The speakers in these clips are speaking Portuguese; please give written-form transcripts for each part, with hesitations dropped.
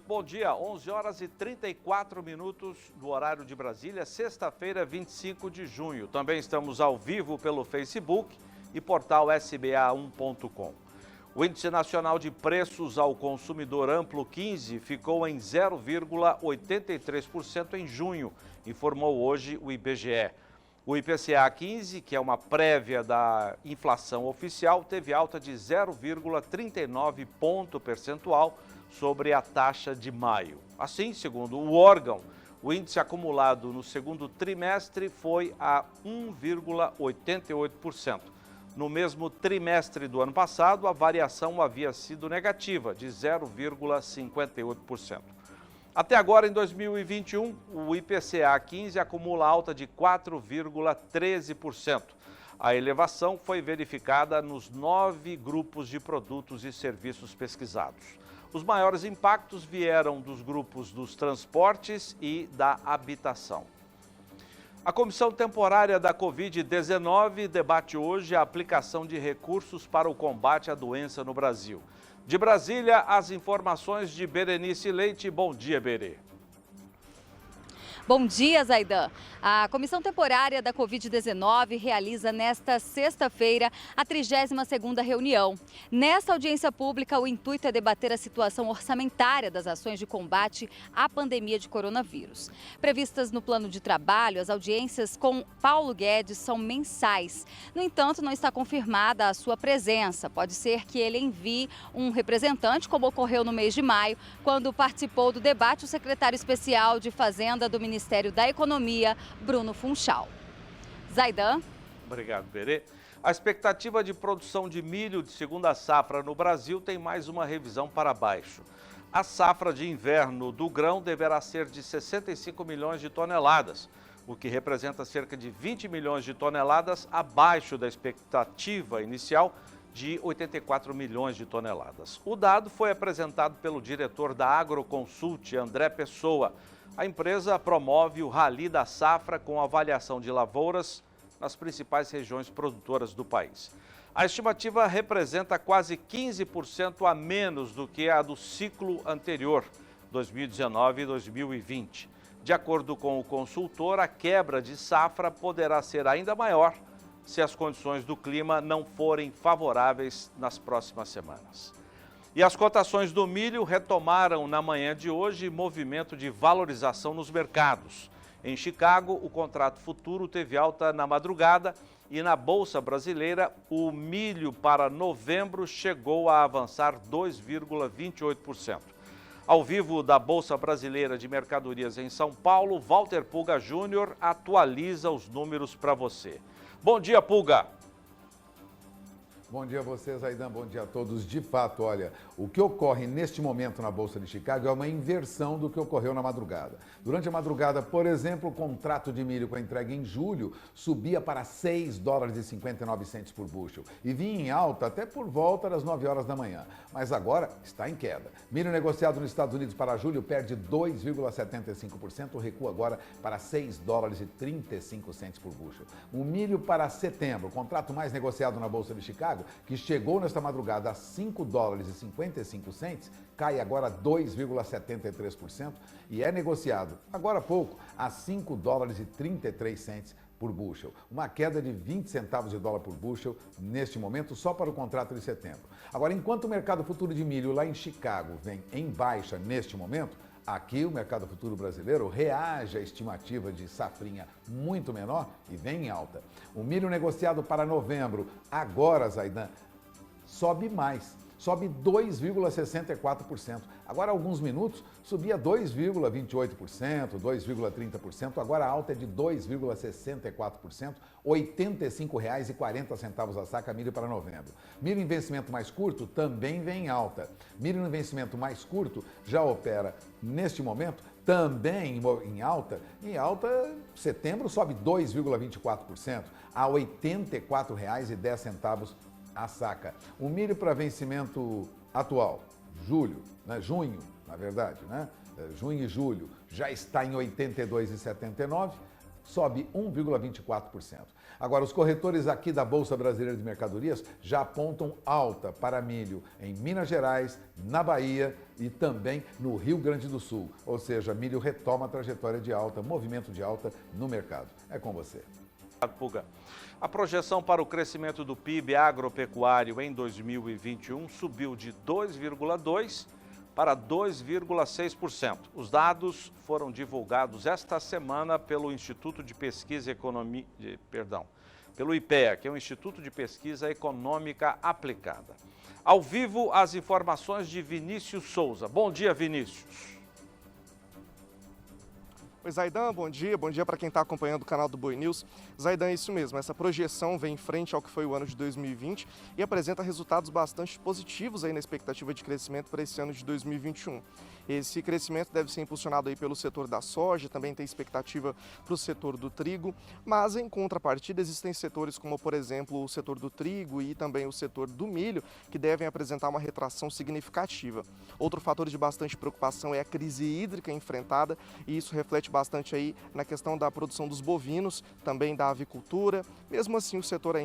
bom dia. 11 horas e 34 minutos do horário de Brasília, sexta-feira, 25 de junho. Também estamos ao vivo pelo Facebook e portal sba1.com. O Índice Nacional de Preços ao Consumidor Amplo 15 ficou em 0,83% em junho, informou hoje o IBGE. O IPCA 15, que é uma prévia da inflação oficial, teve alta de 0,39 ponto percentual sobre a taxa de maio. Assim, segundo o órgão, o índice acumulado no segundo trimestre foi a 1,88%. No mesmo trimestre do ano passado, a variação havia sido negativa, de 0,58%. Até agora, em 2021, o IPCA 15 acumula alta de 4,13%. A elevação foi verificada nos 9 grupos de produtos e serviços pesquisados. Os maiores impactos vieram dos grupos dos transportes e da habitação. A Comissão Temporária da Covid-19 debate hoje a aplicação de recursos para o combate à doença no Brasil. De Brasília, as informações de Berenice Leite. Bom dia, Berê. Bom dia, Zaidan. A Comissão Temporária da Covid-19 realiza nesta sexta-feira a 32ª reunião. Nesta audiência pública, o intuito é debater a situação orçamentária das ações de combate à pandemia de coronavírus. Previstas no plano de trabalho, as audiências com Paulo Guedes são mensais. No entanto, não está confirmada a sua presença. Pode ser que ele envie um representante, como ocorreu no mês de maio, quando participou do debate o secretário especial de Fazenda do Ministério da Economia, Bruno Funchal. Zaidan. Obrigado, Berê. A expectativa de produção de milho de segunda safra no Brasil tem mais uma revisão para baixo. A safra de inverno do grão deverá ser de 65 milhões de toneladas, o que representa cerca de 20 milhões de toneladas abaixo da expectativa inicial de 84 milhões de toneladas. O dado foi apresentado pelo diretor da Agroconsult, André Pessoa. A empresa promove o Rally da Safra com avaliação de lavouras nas principais regiões produtoras do país. A estimativa representa quase 15% a menos do que a do ciclo anterior, 2019 e 2020. De acordo com o consultor, a quebra de safra poderá ser ainda maior se as condições do clima não forem favoráveis nas próximas semanas. E as cotações do milho retomaram na manhã de hoje movimento de valorização nos mercados. Em Chicago, o contrato futuro teve alta na madrugada e na Bolsa Brasileira, o milho para novembro chegou a avançar 2,28%. Ao vivo da Bolsa Brasileira de Mercadorias em São Paulo, Walter Pulga Júnior atualiza os números para você. Bom dia, Pulga! Bom dia a vocês, Zaidan. Bom dia a todos. De fato, olha, o que ocorre neste momento na Bolsa de Chicago é uma inversão do que ocorreu na madrugada. Durante a madrugada, por exemplo, o contrato de milho com a entrega em julho subia para 6 dólares e 59 centos por bushel e vinha em alta até por volta das 9 horas da manhã. Mas agora está em queda. Milho negociado nos Estados Unidos para julho perde 2,75%, recua agora para 6 dólares e 35 centos por bushel. O milho para setembro, o contrato mais negociado na Bolsa de Chicago, que chegou nesta madrugada a 5 dólares e 55 centos, cai agora 2,73% e é negociado, agora há pouco, a 5 dólares e 33 centos por bushel. Uma queda de 20 centavos de dólar por bushel neste momento só para o contrato de setembro. Agora, enquanto o mercado futuro de milho lá em Chicago vem em baixa neste momento, aqui o mercado futuro brasileiro reage à estimativa de safrinha muito menor e vem em alta. O milho negociado para novembro, agora, Zaidan, sobe mais. Sobe 2,64%. Agora, há alguns minutos, subia 2,28%, 2,30%. Agora, a alta é de 2,64%, R$ 85,40 a saca milho para novembro. Milho em vencimento mais curto também vem em alta. Milho em vencimento mais curto já opera, neste momento, também em alta. Em alta, setembro sobe 2,24%, a R$ 84,10 a saca. O milho para vencimento atual, junho, na verdade, junho e julho, já está em R$ 82,79, sobe 1,24%. Agora, os corretores aqui da Bolsa Brasileira de Mercadorias já apontam alta para milho em Minas Gerais, na Bahia e também no Rio Grande do Sul. Ou seja, milho retoma a trajetória de alta, movimento de alta no mercado. É com você. Puga. A projeção para o crescimento do PIB agropecuário em 2021 subiu de 2,2% para 2,6%. Os dados foram divulgados esta semana pelo Instituto de Pesquisa pelo IPEA, que é o Instituto de Pesquisa Econômica Aplicada. Ao vivo, as informações de Vinícius Souza. Bom dia, Vinícius. Oi, Zaidan, bom dia para quem está acompanhando o canal do Boi News. Zaidan, é isso mesmo, essa projeção vem em frente ao que foi o ano de 2020 e apresenta resultados bastante positivos aí na expectativa de crescimento para esse ano de 2021. Esse crescimento deve ser impulsionado aí pelo setor da soja, também tem expectativa para o setor do trigo, mas em contrapartida existem setores como, por exemplo, o setor do trigo e também o setor do milho, que devem apresentar uma retração significativa. Outro fator de bastante preocupação é a crise hídrica enfrentada e isso reflete bastante aí na questão da produção dos bovinos, também da avicultura. Mesmo assim, o setor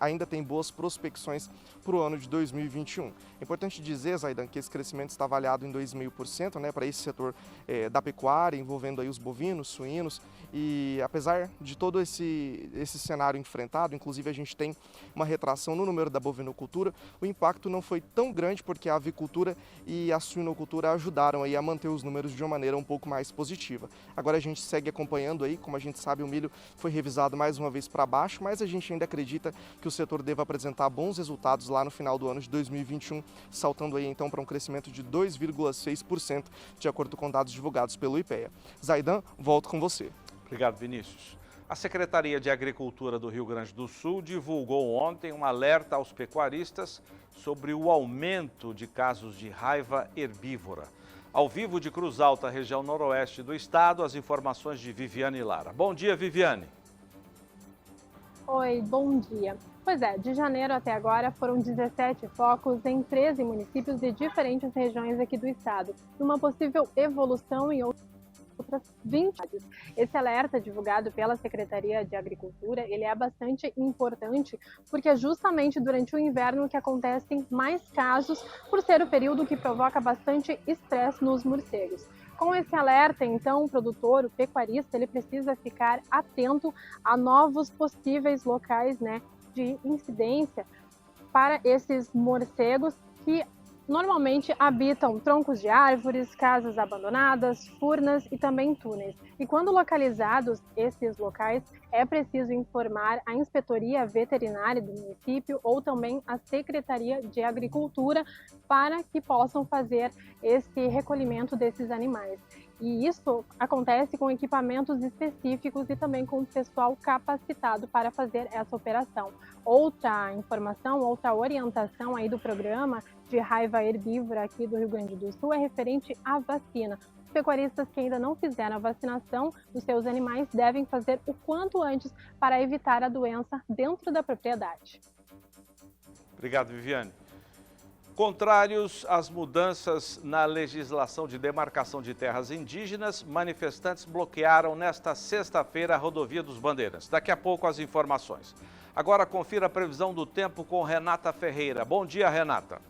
ainda tem boas prospecções para o ano de 2021. É importante dizer, Zaidan, que esse crescimento está avaliado em 2,5%, né, para esse setor da pecuária, envolvendo aí os bovinos, suínos, e apesar de todo esse cenário enfrentado, inclusive a gente tem uma retração no número da bovinocultura, o impacto não foi tão grande porque a avicultura e a suinocultura ajudaram aí a manter os números de uma maneira um pouco mais positiva. Agora a gente segue acompanhando aí, como a gente sabe, o milho foi revisado mais uma vez para baixo, mas a gente ainda acredita que o setor deva apresentar bons resultados lá no final do ano de 2021, saltando aí então para um crescimento de 2,6%, de acordo com dados divulgados pelo IPEA. Zaidan, volto com você. Obrigado, Vinícius. A Secretaria de Agricultura do Rio Grande do Sul divulgou ontem um alerta aos pecuaristas sobre o aumento de casos de raiva herbívora. Ao vivo de Cruz Alta, região noroeste do estado, as informações de Viviane Lara. Bom dia, Viviane. Oi, bom dia. Pois é, de janeiro até agora foram 17 focos em 13 municípios de diferentes regiões aqui do estado, numa possível evolução em outras 20 cidades. Esse alerta divulgado pela Secretaria de Agricultura, ele é bastante importante porque é justamente durante o inverno que acontecem mais casos, por ser o período que provoca bastante estresse nos morcegos. Com esse alerta, então, o produtor, o pecuarista, ele precisa ficar atento a novos possíveis locais, né, de incidência para esses morcegos que normalmente habitam troncos de árvores, casas abandonadas, furnas e também túneis. E quando localizados esses locais, é preciso informar a Inspetoria Veterinária do município ou também a Secretaria de Agricultura para que possam fazer esse recolhimento desses animais. E isso acontece com equipamentos específicos e também com o pessoal capacitado para fazer essa operação. Outra informação, outra orientação aí do programa de raiva herbívora aqui do Rio Grande do Sul é referente à vacina. Os pecuaristas que ainda não fizeram a vacinação dos seus animais devem fazer o quanto antes para evitar a doença dentro da propriedade. Obrigado, Viviane. Contrários às mudanças na legislação de demarcação de terras indígenas, manifestantes bloquearam nesta sexta-feira a rodovia dos Bandeirantes. Daqui a pouco as informações. Agora confira a previsão do tempo com Renata Ferreira. Bom dia, Renata.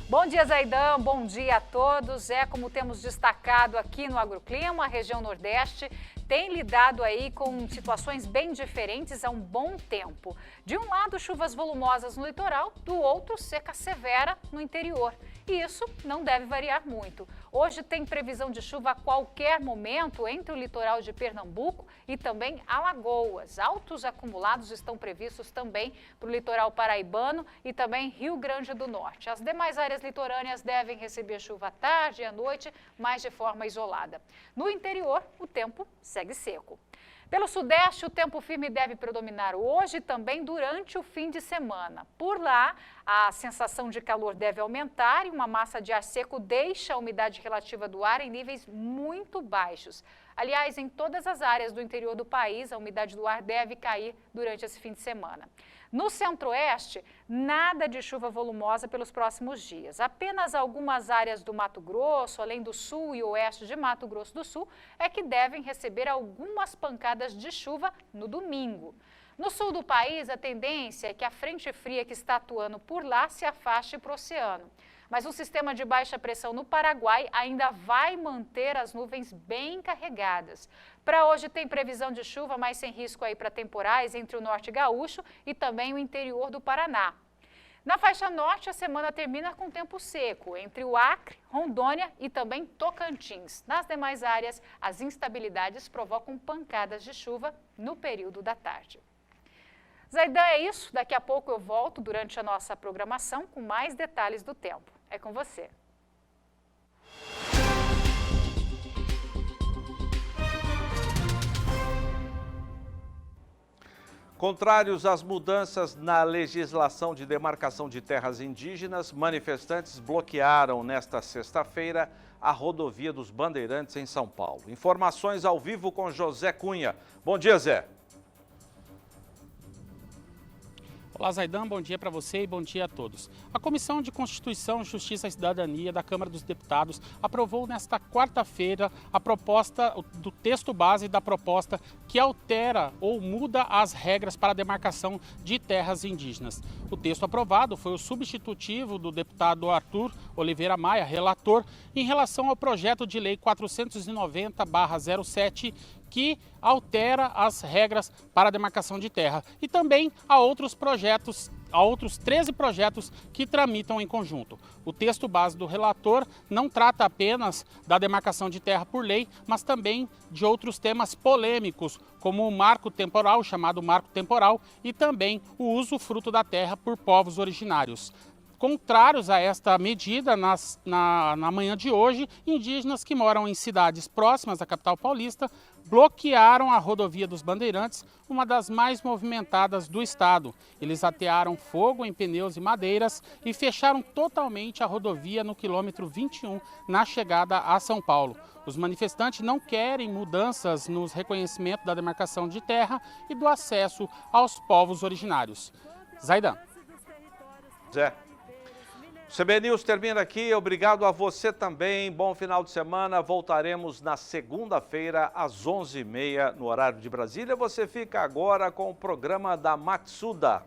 Bom dia, Zaidan. Bom dia a todos. Como temos destacado aqui no Agroclima, a região Nordeste tem lidado aí com situações bem diferentes há um bom tempo. De um lado, chuvas volumosas no litoral, do outro, seca severa no interior. E isso não deve variar muito. Hoje tem previsão de chuva a qualquer momento entre o litoral de Pernambuco e também Alagoas. Altos acumulados estão previstos também para o litoral paraibano e também Rio Grande do Norte. As demais áreas litorâneas devem receber chuva à tarde e à noite, mas de forma isolada. No interior, o tempo segue seco. Pelo sudeste, o tempo firme deve predominar hoje e também durante o fim de semana. Por lá, a sensação de calor deve aumentar e uma massa de ar seco deixa a umidade relativa do ar em níveis muito baixos. Aliás, em todas as áreas do interior do país, a umidade do ar deve cair durante esse fim de semana. No centro-oeste, nada de chuva volumosa pelos próximos dias. Apenas algumas áreas do Mato Grosso, além do sul e oeste de Mato Grosso do Sul, é que devem receber algumas pancadas de chuva no domingo. No sul do país, a tendência é que a frente fria que está atuando por lá se afaste para o oceano. Mas um sistema de baixa pressão no Paraguai ainda vai manter as nuvens bem carregadas. Para hoje tem previsão de chuva, mas sem risco aí para temporais entre o norte gaúcho e também o interior do Paraná. Na faixa norte, a semana termina com tempo seco entre o Acre, Rondônia e também Tocantins. Nas demais áreas, as instabilidades provocam pancadas de chuva no período da tarde. Zaidan, é isso. Daqui a pouco eu volto durante a nossa programação com mais detalhes do tempo. É com você. Contrários às mudanças na legislação de demarcação de terras indígenas, manifestantes bloquearam nesta sexta-feira a rodovia dos Bandeirantes em São Paulo. Informações ao vivo com José Cunha. Bom dia, Zé. Olá, Zaidan, bom dia para você e bom dia a todos. A Comissão de Constituição, Justiça e Cidadania da Câmara dos Deputados aprovou nesta quarta-feira a proposta do texto base da proposta que altera ou muda as regras para a demarcação de terras indígenas. O texto aprovado foi o substitutivo do deputado Arthur Oliveira Maia, relator, em relação ao projeto de lei 490/07, que altera as regras para a demarcação de terra, e também a outros 13 projetos que tramitam em conjunto. O texto base do relator não trata apenas da demarcação de terra por lei, mas também de outros temas polêmicos, como o marco temporal, chamado marco temporal, e também o usufruto da terra por povos originários. Contrários a esta medida, na manhã de hoje, indígenas que moram em cidades próximas à capital paulista bloquearam a rodovia dos Bandeirantes, uma das mais movimentadas do estado. Eles atearam fogo em pneus e madeiras e fecharam totalmente a rodovia no quilômetro 21, na chegada a São Paulo. Os manifestantes não querem mudanças nos reconhecimentos da demarcação de terra e do acesso aos povos originários. Zaidan. Zé. O CBN News termina aqui. Obrigado a você também. Bom final de semana. Voltaremos na segunda-feira, às 11h30, no horário de Brasília. Você fica agora com o programa da Matsuda.